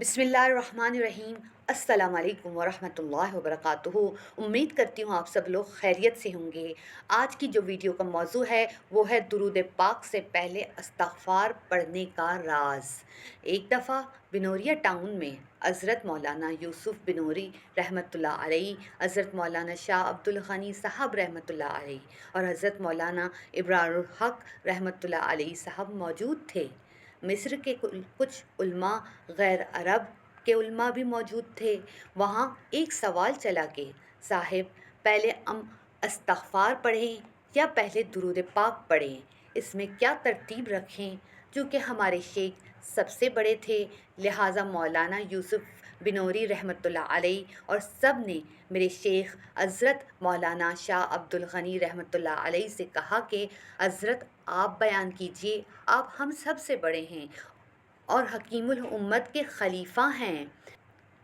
बिस्मिल्लाहिर्रहमानिर्रहीम। अस्सलाम वालेकुम वरहमतुल्लाहि वबरकातुहू। उम्मीद करती हूँ आप सब लोग खैरियत से होंगे। आज की जो वीडियो का मौजू है वो है दुरूद पाक से पहले इस्तग़फ़ार पढ़ने का राज। एक दफ़ा बिनोरिया टाउन में हज़रत मौलाना यूसुफ़ बिनोरी रहमतुल्लाह अलैह, हज़रत मौलाना शाह अब्दुल गनी साहब रहमतुल्लाह अलैह और हज़रत मौलाना इब्रारुल हक़ रहमतुल्लाह अलैह साहब मौजूद थे। मिस्र के कुछ उल्मा, गैर अरब के उल्मा भी मौजूद थे। वहाँ एक सवाल चला कि साहिब, पहले हम इस्तग़फ़ार पढ़ें या पहले दुरूद पाक पढ़ें, इसमें क्या तरतीब रखें। चूँकि हमारे शेख सबसे बड़े थे, लिहाजा मौलाना यूसुफ़ बिनोरी रहमतुल्लाह अलैह और सब ने मेरे शेख हज़रत मौलाना शाह अब्दुल गनी रहमतुल्लाह अलैह से कहा कि हज़रत आप बयान कीजिए, आप हम सब से बड़े हैं और हकीमुल उम्मत के खलीफा हैं।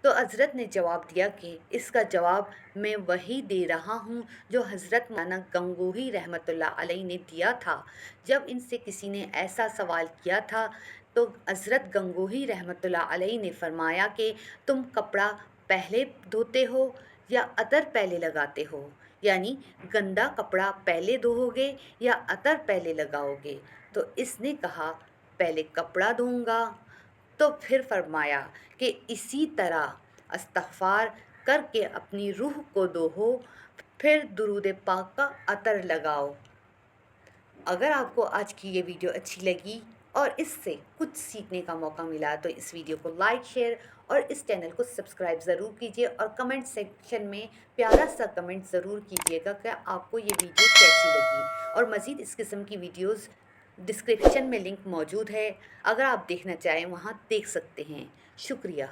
तो हज़रत ने जवाब दिया कि इसका जवाब मैं वही दे रहा हूँ जो हज़रत मौलाना गंगोही रहमतुल्लाह अलैह ने दिया था। जब इनसे किसी ने ऐसा सवाल किया था तो हज़रत गंगोही रहमतुल्लाह अलैह ने फरमाया कि तुम कपड़ा पहले धोते हो या अतर पहले लगाते हो, यानी गंदा कपड़ा पहले धोओगे या अतर पहले लगाओगे। तो इसने कहा पहले कपड़ा धोऊंगा। तो फिर फरमाया कि इसी तरह इस्तग़फ़ार करके अपनी रूह को धोओ, फिर दुरूद पाक का अतर लगाओ। अगर आपको आज की ये वीडियो अच्छी लगी और इससे कुछ सीखने का मौका मिला तो इस वीडियो को लाइक, शेयर और इस चैनल को सब्सक्राइब ज़रूर कीजिए और कमेंट सेक्शन में प्यारा सा कमेंट ज़रूर कीजिएगा कि आपको ये वीडियो कैसी लगी। और मज़ीद इस किस्म की वीडियोस डिस्क्रिप्शन में लिंक मौजूद है, अगर आप देखना चाहें वहाँ देख सकते हैं। शुक्रिया।